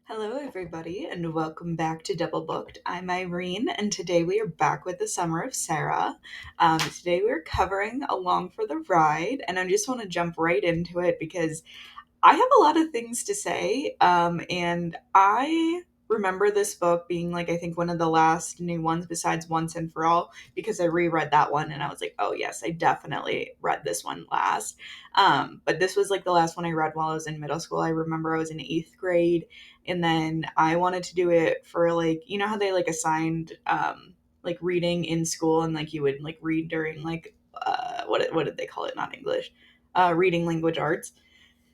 Hello, everybody, and welcome back to Double Booked. I'm Irene, and today we are back with the Summer of Sarah. Today we're covering Along for the Ride, and I just want to jump right into it because I have a lot of things to say, and I remember this book being like I think one of the last new ones besides Once and For All because I reread that one and I was like, oh yes, I definitely read this one last. But this was like the last one I read while I was in middle school. I remember I was in eighth grade, and then I wanted to do it for like how they like assigned like reading in school and like you would like read during like what did they call it? Not English, reading language arts.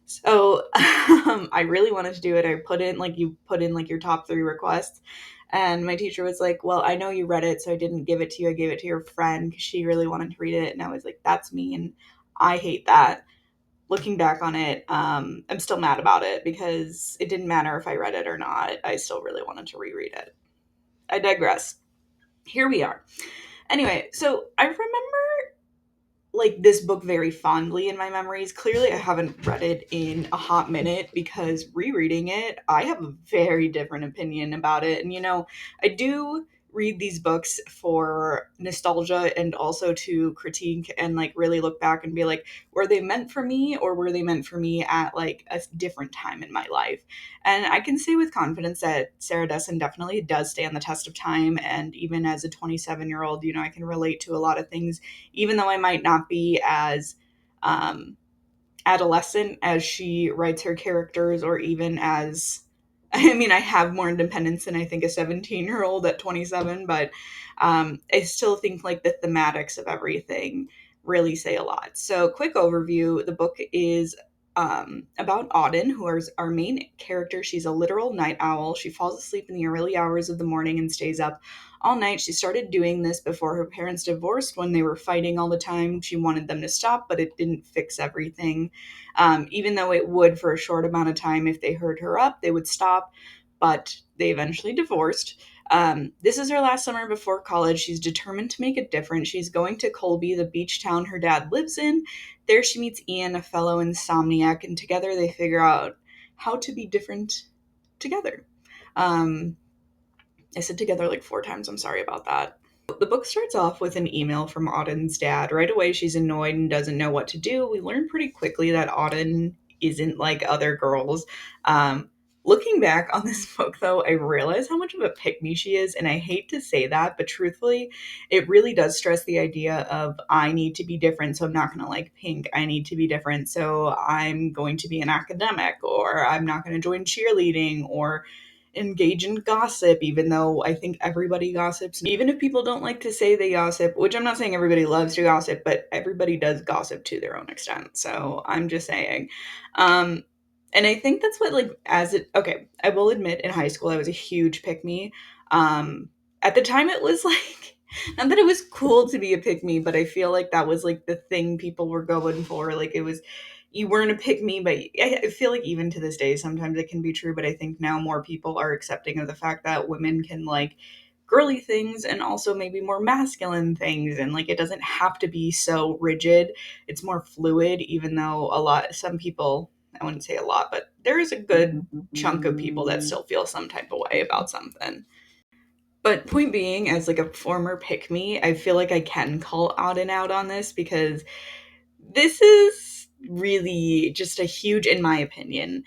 So I really wanted to do it. I put in like you put in like your top three requests. And my teacher was like, well, I know you read it, so I didn't give it to you. I gave it to your friend because she really wanted to read it. And I was like, that's me. And I hate that. Looking back on it, I'm still mad about it because it didn't matter if I read it or not. I still really wanted to reread it. I digress. Here we are. Anyway, so I remember like this book very fondly in my memories. Clearly, I haven't read it in a hot minute because rereading it, I have a very different opinion about it. And I do read these books for nostalgia and also to critique and like really look back and be like, were they meant for me or were they meant for me at like a different time in my life? And I can say with confidence that Sarah Dessen definitely does stand the test of time. And even as a 27-year-old, I can relate to a lot of things even though I might not be as um, adolescent as she writes her characters, or even as I mean, I have more independence than I think a 17-year-old at 27, but I still think like the thematics of everything really say a lot. So, quick overview: the book is about Auden, who is our main character. She's a literal night owl. She falls asleep in the early hours of the morning and stays up all night. She started doing this before her parents divorced when they were fighting all the time. She wanted them to stop, but it didn't fix everything. Even though it would for a short amount of time. If they heard her up, they would stop, but they eventually divorced. This is her last summer before college. She's determined to make a difference. She's going to Colby, the beach town her dad lives in. There she meets Ian, a fellow insomniac, and together they figure out how to be different together. Um, I said together like four times. I'm sorry about that. The book starts off with an email from Auden's dad. Right away, she's annoyed and doesn't know what to do. We learn pretty quickly that Auden isn't like other girls. Looking back on this book, though, I realize how much of a pick me she is, and I hate to say that, but truthfully, it really does stress the idea of I need to be different, so I'm not going to like pink. I need to be different, so I'm going to be an academic, or I'm not going to join cheerleading, or engage in gossip, even though I think everybody gossips. Even if people don't like to say they gossip, which I'm not saying everybody loves to gossip, but everybody does gossip to their own extent. So I'm just saying. Um, and I think that's what, like, okay, I will admit in high school, I was a huge pick me. At the time, it was like, not that it was cool to be a pick me, but I feel like that was like the thing people were going for. Like, it was you weren't a pick me, but I feel like even to this day, sometimes it can be true. But I think now more people are accepting of the fact that women can like girly things and also maybe more masculine things. And like it doesn't have to be so rigid, it's more fluid, even though some people, I wouldn't say a lot, but there is a good chunk of people that still feel some type of way about something. But point being, as like a former pick me, I feel like I can call out and out on this because this is really just a huge, in my opinion,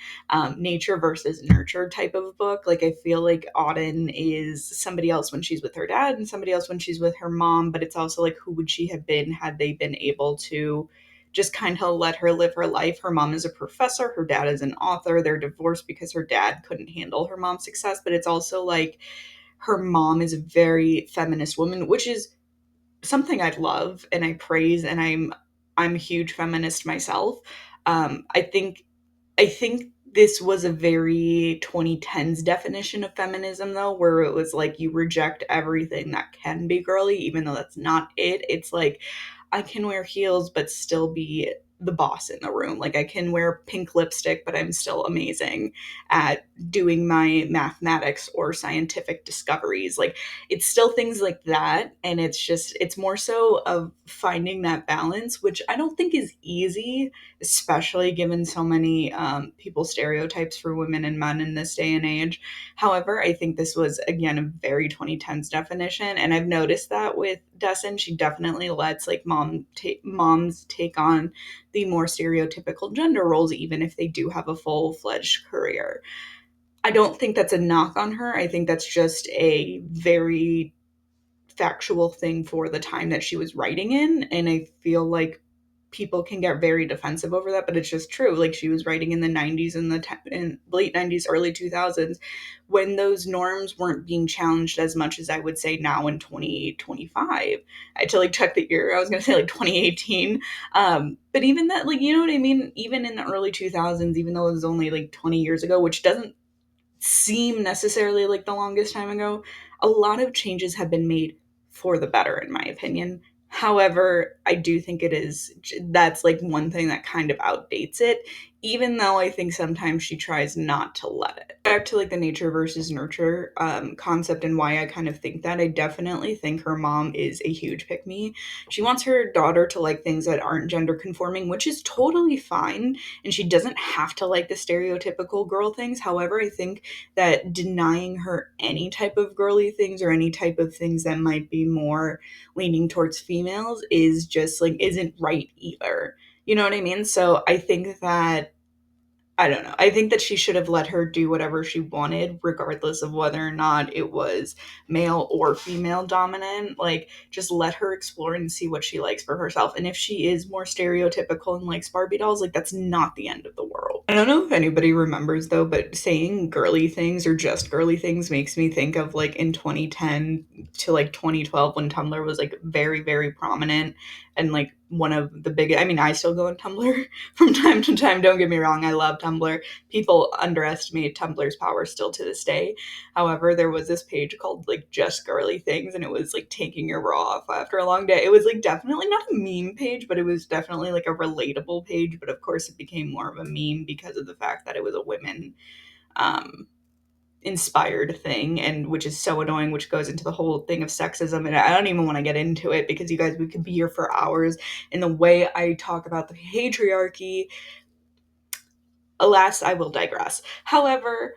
nature versus nurture type of book. Like, I feel like Auden is somebody else when she's with her dad and somebody else when she's with her mom, but it's also like, who would she have been had they been able to just kind of let her live her life? Her mom is a professor, her dad is an author. They're divorced because her dad couldn't handle her mom's success, but it's also like her mom is a very feminist woman, which is something I love and I praise, and I'm a huge feminist myself. I think this was a very 2010s definition of feminism, though, where it was like you reject everything that can be girly, even though that's not it. It's like I can wear heels but still be the boss in the room. Like I can wear pink lipstick, but I'm still amazing at doing my mathematics or scientific discoveries. Like it's still things like that. And it's more so of finding that balance, which I don't think is easy, especially given so many people stereotypes for women and men in this day and age. However, I think this was, again, a very 2010s definition. And I've noticed that with Destin, she definitely lets like moms take on the more stereotypical gender roles, even if they do have a full fledged career. I don't think that's a knock on her. I think that's just a very factual thing for the time that she was writing in. And I feel like people can get very defensive over that, but it's just true. Like she was writing in the 90s and in late 90s, early 2000s, when those norms weren't being challenged as much as I would say now in 2025. I had to like check the year. I was going to say like 2018. But even that, like, you know what I mean? Even in the early 2000s, even though it was only like 20 years ago, which doesn't seem necessarily like the longest time ago, a lot of changes have been made for the better, in my opinion. However, I do think that's like one thing that kind of outdates it, even though I think sometimes she tries not to let it. Back to like the nature versus nurture concept and why I kind of think that, I definitely think her mom is a huge pick me. She wants her daughter to like things that aren't gender conforming, which is totally fine, and she doesn't have to like the stereotypical girl things. However, I think that denying her any type of girly things or any type of things that might be more leaning towards females is just like isn't right either. You know what I mean? So I think that I don't know. I think that she should have let her do whatever she wanted, regardless of whether or not it was male or female dominant. Like, just let her explore and see what she likes for herself. And if she is more stereotypical and likes Barbie dolls, like, that's not the end of the world. I don't know if anybody remembers, though, but saying girly things or just girly things makes me think of, like, in 2010 to, like, 2012 when Tumblr was, like, very, very prominent and, like, one of the big, I mean, I still go on Tumblr from time to time. Don't get me wrong, I love Tumblr. People underestimate Tumblr's power still to this day. However, there was this page called like Just Girly Things, and it was like taking your bra off after a long day. It was like definitely not a meme page, but it was definitely like a relatable page. But of course, it became more of a meme because of the fact that it was a women um, inspired thing, and which is so annoying, which goes into the whole thing of sexism. And I don't even want to get into it because you guys, we could be here for hours. In the way I talk about the patriarchy, alas, I will digress. However,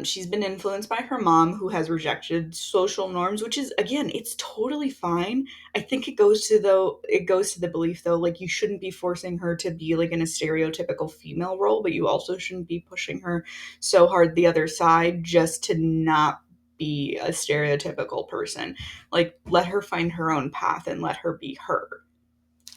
she's been influenced by her mom, who has rejected social norms, which is, again, it's totally fine. I think it goes to the belief though, like you shouldn't be forcing her to be like in a stereotypical female role, but you also shouldn't be pushing her so hard the other side just to not be a stereotypical person. Like let her find her own path and let her be her.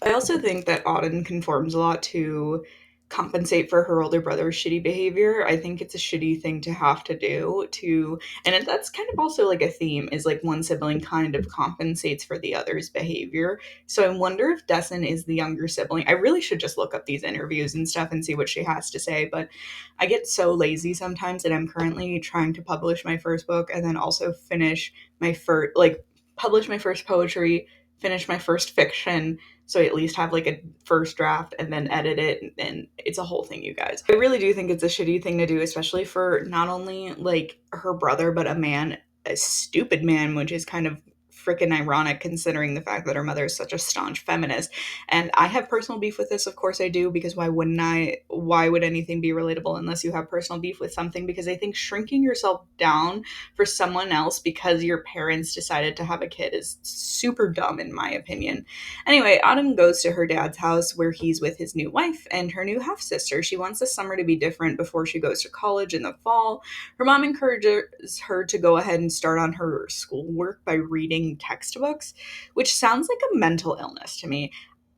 I also think that Auden conforms a lot to compensate for her older brother's shitty behavior. I think it's a shitty thing to have to do to, that's kind of also like a theme is like one sibling kind of compensates for the other's behavior. So I wonder if Destin is the younger sibling. I really should just look up these interviews and stuff and see what she has to say, but I get so lazy sometimes that I'm currently trying to publish my first book and then also finish my first, like, publish my first poetry, finish my first fiction, so I at least have like a first draft and then edit it, and it's a whole thing, you guys. I really do think it's a shitty thing to do, especially for not only like her brother but a stupid man, which is kind of freaking ironic considering the fact that her mother is such a staunch feminist. And I have personal beef with this, of course I do, because why wouldn't I? Why would anything be relatable unless you have personal beef with something? Because I think shrinking yourself down for someone else because your parents decided to have a kid is super dumb, in my opinion. Anyway, Autumn goes to her dad's house where he's with his new wife and her new half sister. She wants the summer to be different before she goes to college in the fall. Her mom encourages her to go ahead and start on her schoolwork by reading textbooks, which sounds like a mental illness to me.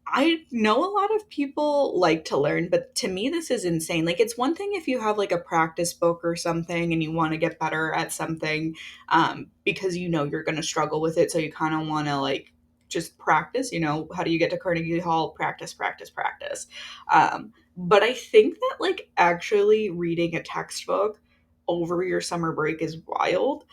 I know a lot of people like to learn, but to me, this is insane. Like, it's one thing if you have like a practice book or something and you want to get better at something because you know you're going to struggle with it. So you kind of want to like just practice. You know, how do you get to Carnegie Hall? Practice, practice, practice. But I think that like actually reading a textbook over your summer break is wild.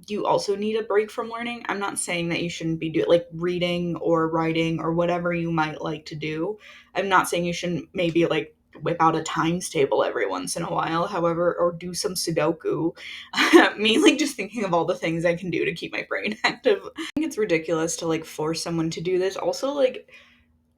you also need a break from learning. I'm not saying that you shouldn't be doing like reading or writing or whatever you might like to do. I'm not saying you shouldn't maybe like whip out a times table every once in a while, however, or do some Sudoku. Mainly just thinking of all the things I can do to keep my brain active. I think it's ridiculous to like force someone to do this. Also, like,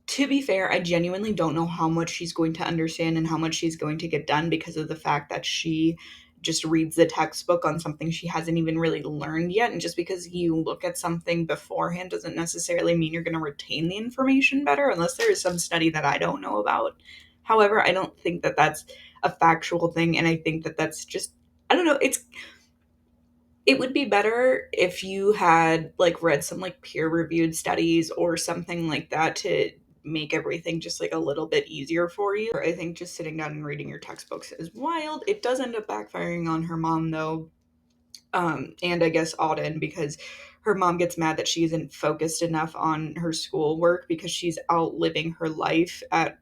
to be fair, I genuinely don't know how much she's going to understand and how much she's going to get done because of the fact that she just reads the textbook on something she hasn't even really learned yet. And just because you look at something beforehand doesn't necessarily mean you're going to retain the information better, unless there is some study that I don't know about. However, I don't think that that's a factual thing. And I think that that's just, I don't know, it would be better if you had like read some like peer reviewed studies or something like that to make everything just like a little bit easier for you. I think just sitting down and reading your textbooks is wild. It does end up backfiring on her mom though, and I guess Auden, because her mom gets mad that she isn't focused enough on her schoolwork because she's out living her life at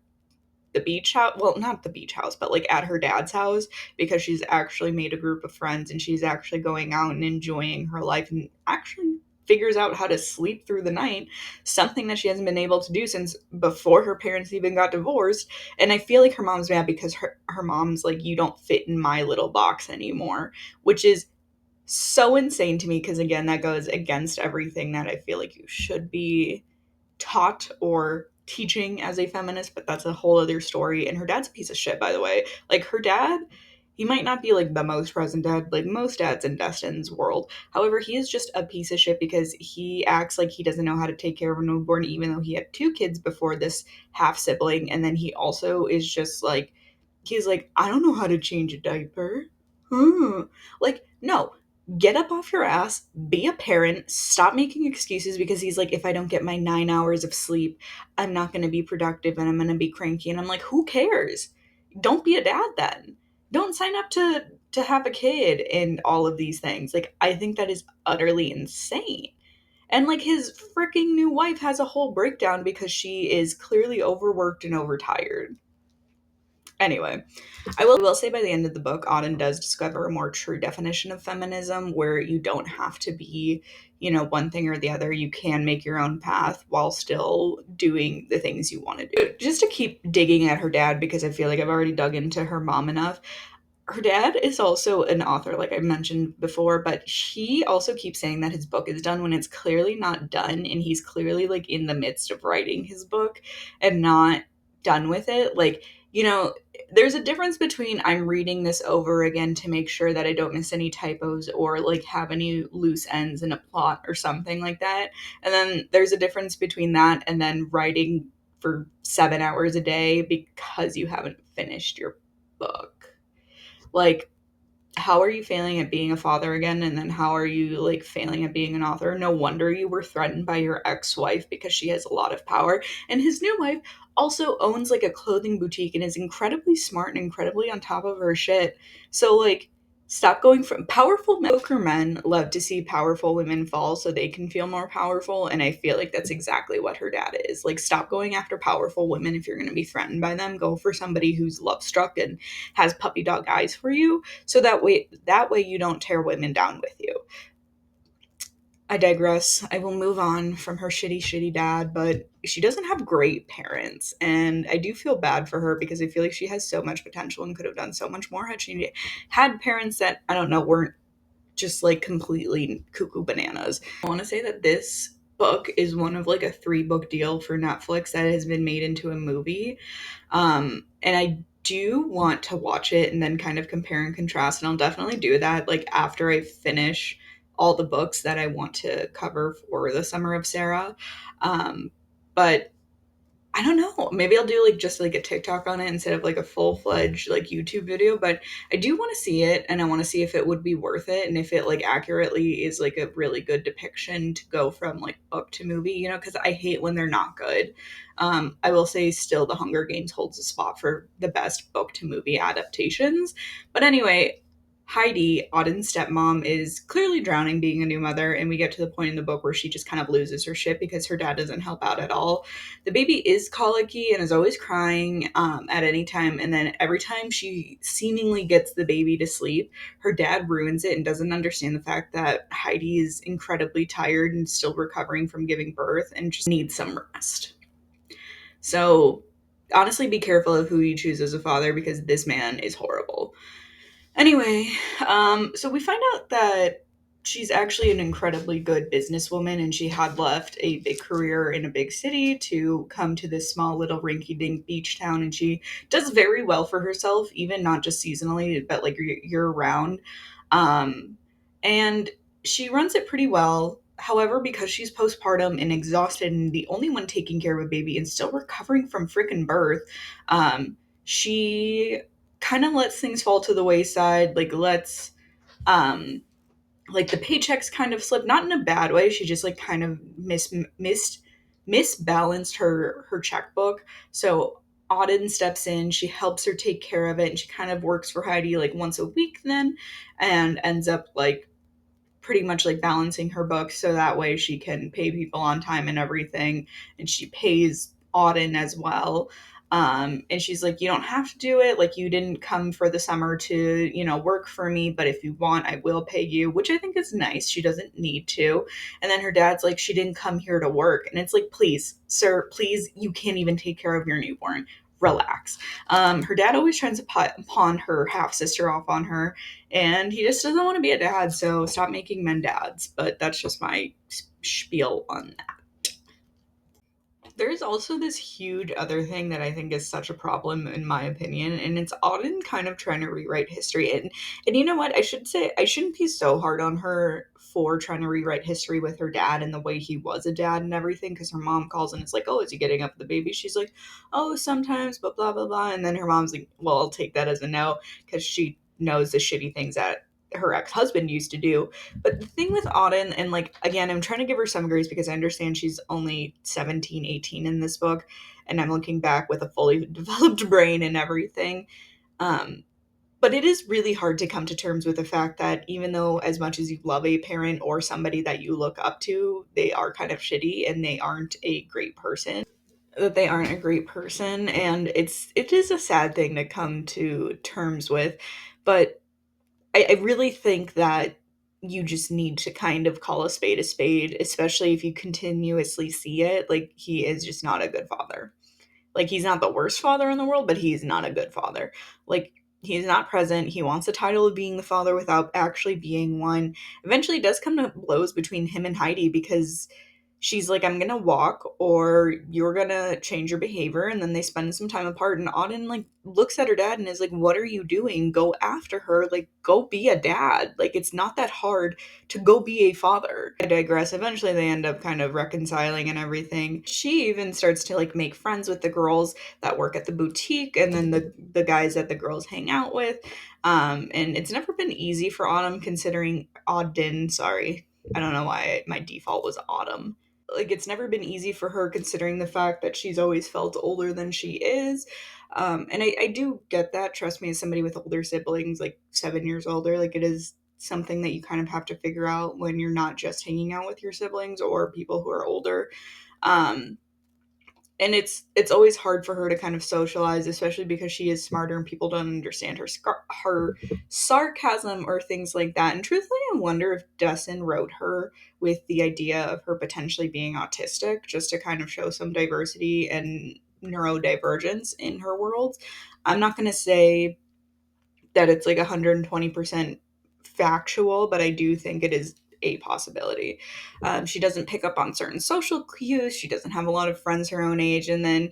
the beach house, well, not the beach house, but like at her dad's house, because she's actually made a group of friends and she's actually going out and enjoying her life and actually figures out how to sleep through the night, something that she hasn't been able to do since before her parents even got divorced. And I feel like her mom's mad because her mom's like, you don't fit in my little box anymore, which is so insane to me because again, that goes against everything that I feel like you should be taught or teaching as a feminist, but that's a whole other story. And her dad's a piece of shit, by the way. Like, her dad, he might not be like the most present dad, like most dads in Destin's world. However, he is just a piece of shit because he acts like he doesn't know how to take care of a newborn, even though he had two kids before this half sibling. And then he also is just like, he's like, I don't know how to change a diaper. Like, no, get up off your ass, be a parent, stop making excuses because he's like, if I don't get my 9 hours of sleep, I'm not going to be productive and I'm going to be cranky. And I'm like, who cares? Don't be a dad then. Don't sign up to have a kid and all of these things. Like, I think that is utterly insane. And like his freaking new wife has a whole breakdown because she is clearly overworked and overtired. Anyway, I will say by the end of the book, Auden does discover a more true definition of feminism where you don't have to be, one thing or the other. You can make your own path while still doing the things you want to do. Just to keep digging at her dad, because I feel like I've already dug into her mom enough. Her dad is also an author, like I mentioned before, but he also keeps saying that his book is done when it's clearly not done. And he's clearly like in the midst of writing his book and not done with it. Like, there's a difference between I'm reading this over again to make sure that I don't miss any typos or like have any loose ends in a plot or something like that. And then there's a difference between that and then writing for 7 hours a day because you haven't finished your book. Like, how are you failing at being a father again? And then how are you like failing at being an author? No wonder you were threatened by your ex-wife because she has a lot of power. And his new wife also owns like a clothing boutique and is incredibly smart and incredibly on top of her shit. So like, stop going from powerful men. Poker men love to see powerful women fall so they can feel more powerful. And I feel like that's exactly what her dad is. Like, stop going after powerful women if you're going to be threatened by them. Go for somebody who's love struck and has puppy dog eyes for you, so that way you don't tear women down with you. I digress. I will move on from her shitty dad, but she doesn't have great parents. And I do feel bad for her because I feel like she has so much potential and could have done so much more had she had parents that, I don't know, weren't just like completely cuckoo bananas. I want to say that this book is one of like a 3-book deal for Netflix that has been made into a movie. And I do want to watch it and then kind of compare and contrast. And I'll definitely do that like after I finish all the books that I want to cover for the Summer of Sarah. But I don't know. Maybe I'll do like just like a TikTok on it instead of like a full-fledged like YouTube video, but I do want to see it and I want to see if it would be worth it and if it like accurately is like a really good depiction to go from like book to movie, because I hate when they're not good. I will say still The Hunger Games holds a spot for the best book to movie adaptations. But anyway, Heidi, Auden's stepmom, is clearly drowning being a new mother, and we get to the point in the book where she just kind of loses her shit because her dad doesn't help out at all. The baby is colicky and is always crying at any time, and then every time she seemingly gets the baby to sleep, her dad ruins it and doesn't understand the fact that Heidi is incredibly tired and still recovering from giving birth and just needs some rest. So honestly, be careful of who you choose as a father because this man is horrible. Anyway, so we find out that she's actually an incredibly good businesswoman and she had left a big career in a big city to come to this small little rinky dink beach town, and she does very well for herself, even not just seasonally, but like year round. Um, and she runs it pretty well. However, because she's postpartum and exhausted and the only one taking care of a baby and still recovering from freaking birth, she kind of lets things fall to the wayside, like lets like the paychecks kind of slip, not in a bad way. She just like kind of misbalanced her checkbook. So Auden steps in, she helps her take care of it, and she kind of works for Heidi like once a week then, and ends up like pretty much like balancing her books so that way she can pay people on time and everything, and she pays Auden as well. And she's like, you don't have to do it, like you didn't come for the summer to, work for me, but if you want I will pay you, which I think is nice. She doesn't need to. And then her dad's like, she didn't come here to work, and it's like, please sir, please, you can't even take care of your newborn, relax. Her dad always tries to pawn her half sister off on her, and he just doesn't want to be a dad, so stop making men dads. But that's just my spiel on that. There's also this huge other thing that I think is such a problem in my opinion, and it's Auden kind of trying to rewrite history. And you know what? I should say I shouldn't be so hard on her for trying to rewrite history with her dad and the way he was a dad and everything, because her mom calls and it's like, oh, is he getting up the baby? She's like, oh, sometimes, but blah blah blah. And then her mom's like, well, I'll take that as a no, because she knows the shitty things that her ex-husband used to do. But the thing with Auden, and like, again, I'm trying to give her some grace because I understand she's only 17, 18 in this book, and I'm looking back with a fully developed brain and everything. Um, but it is really hard to come to terms with the fact that even though, as much as you love a parent or somebody that you look up to, they are kind of shitty and they aren't a great person. That they aren't a great person, and it is a sad thing to come to terms with. But I really think that you just need to kind of call a spade, especially if you continuously see it. Like, he is just not a good father. Like, he's not the worst father in the world, but he's not a good father. Like, he's not present. He wants the title of being the father without actually being one. Eventually, it does come to blows between him and Heidi because she's like, I'm gonna walk or you're gonna change your behavior. And then they spend some time apart, and Auden like looks at her dad and is like, what are you doing? Go after her, like go be a dad. Like, it's not that hard to go be a father. I digress. Eventually they end up kind of reconciling and everything. She even starts to like make friends with the girls that work at the boutique, and then the guys that the girls hang out with. And it's never been easy for Auden, sorry, I don't know why my default was Autumn. Like, it's never been easy for her considering the fact that she's always felt older than she is. And I do get that. Trust me, as somebody with older siblings, like 7 years older, like it is something that you kind of have to figure out when you're not just hanging out with your siblings or people who are older. Um, and it's always hard for her to kind of socialize, especially because she is smarter and people don't understand her sarcasm or things like that. And truthfully, I wonder if Dustin wrote her with the idea of her potentially being autistic, just to kind of show some diversity and neurodivergence in her world. I'm not going to say that it's like 120% factual, but I do think it is a possibility. She doesn't pick up on certain social cues. She doesn't have a lot of friends her own age. And then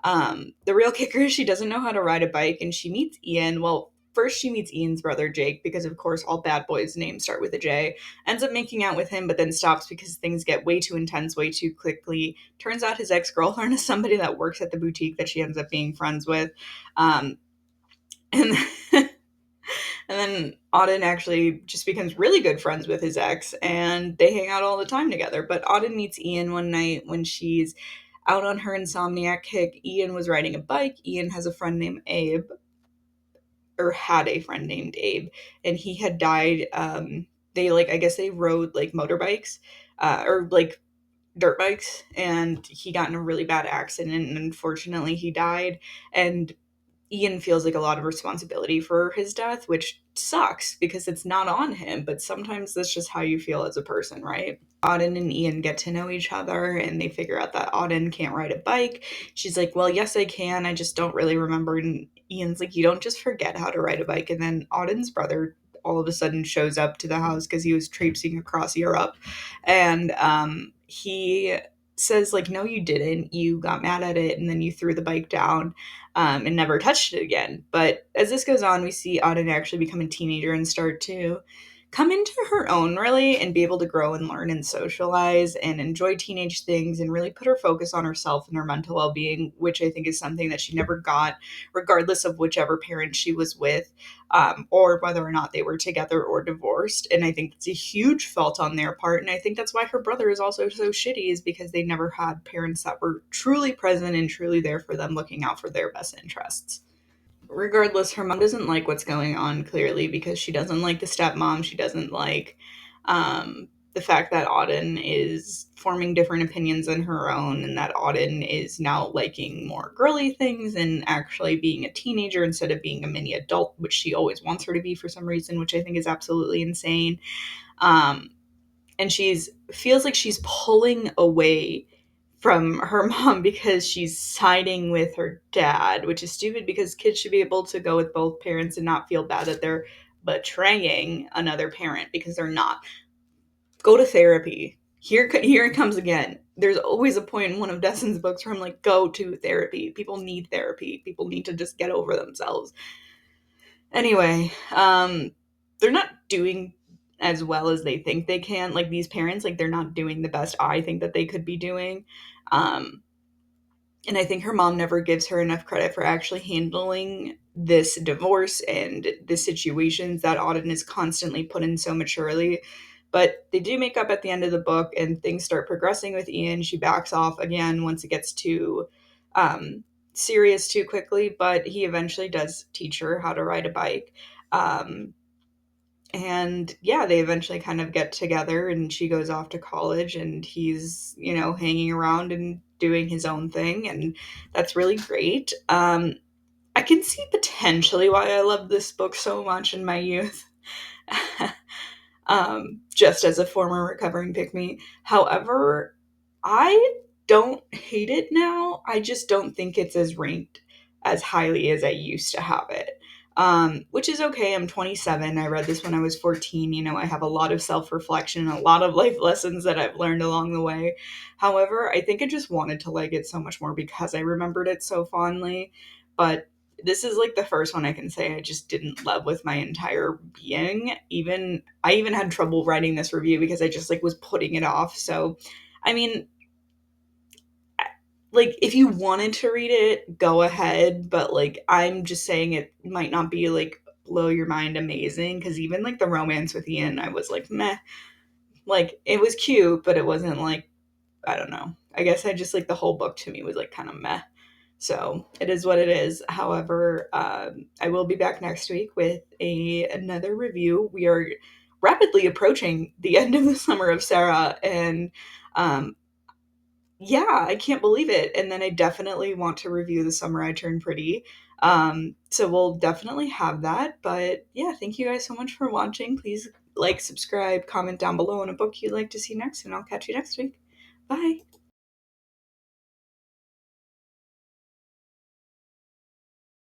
the real kicker is she doesn't know how to ride a bike, and she meets Ian. Well, first she meets Ian's brother, Jake, because of course all bad boys' names start with a J. Ends up making out with him, but then stops because things get way too intense way too quickly. Turns out his ex-girlfriend is somebody that works at the boutique that she ends up being friends with. Um, and And then Auden actually just becomes really good friends with his ex, and they hang out all the time together. But Auden meets Ian one night when she's out on her insomniac kick. Ian was riding a bike. Ian has a friend named Abe, or had a friend named Abe, and he had died. They like, I guess they rode like motorbikes, or like dirt bikes, and he got in a really bad accident, and unfortunately he died. And Ian feels like a lot of responsibility for his death, which sucks because it's not on him, but sometimes that's just how you feel as a person, right? Auden and Ian get to know each other, and they figure out that Auden can't ride a bike. She's like, well, yes, I can. I just don't really remember. And Ian's like, you don't just forget how to ride a bike. And then Auden's brother all of a sudden shows up to the house because he was traipsing across Europe. And he says, like, no, you didn't. You got mad at it, and then you threw the bike down, and never touched it again. But as this goes on, we see Auden actually become a teenager and start to come into her own, really, and be able to grow and learn and socialize and enjoy teenage things and really put her focus on herself and her mental well-being, which I think is something that she never got, regardless of whichever parent she was with, or whether or not they were together or divorced. And I think it's a huge fault on their part, and I think that's why her brother is also so shitty, is because they never had parents that were truly present and truly there for them, looking out for their best interests. Regardless, her mom doesn't like what's going on, clearly, because she doesn't like the stepmom. She doesn't like the fact that Auden is forming different opinions than her own, and that Auden is now liking more girly things and actually being a teenager instead of being a mini adult, which she always wants her to be for some reason, which I think is absolutely insane. Um, and she's feels like she's pulling away from her mom because she's siding with her dad, which is stupid because kids should be able to go with both parents and not feel bad that they're betraying another parent, because they're not. Go to therapy. Here it comes again. There's always a point in one of Destin's books where I'm like, go to therapy. People need therapy. People need to just get over themselves. Anyway, they're not doing as well as they think they can. Like, these parents, like, they're not doing the best I think that they could be doing. Um, and I think her mom never gives her enough credit for actually handling this divorce and the situations that Auden is constantly put in so maturely. But they do make up at the end of the book, and things start progressing with Ian. She backs off again once it gets too um, serious too quickly, but he eventually does teach her how to ride a bike. Um, and yeah, they eventually kind of get together, and she goes off to college, and he's, hanging around and doing his own thing, and that's really great. I can see potentially why I loved this book so much in my youth. Just as a former recovering pick me. However, I don't hate it now. I just don't think it's as ranked as highly as I used to have it. Which is okay. I'm 27. I read this when I was 14. I have a lot of self reflection, a lot of life lessons that I've learned along the way. However, I think I just wanted to like it so much more because I remembered it so fondly. But this is like the first one I can say I just didn't love with my entire being. I even had trouble writing this review because I just like was putting it off. So, I mean, like, if you wanted to read it, go ahead, but like I'm just saying it might not be like blow your mind amazing, because even like the romance with Ian, I was like meh. Like, it was cute, but it wasn't like, I don't know. I guess I just like the whole book to me was like kind of meh. So it is what it is. However, I will be back next week with another review. We are rapidly approaching the end of the summer of Sarah, and um, yeah, I can't believe it. And then I definitely want to review The Summer I Turned Pretty. So we'll definitely have that. But yeah, thank you guys so much for watching. Please like, subscribe, comment down below on a book you'd like to see next, and I'll catch you next week. Bye.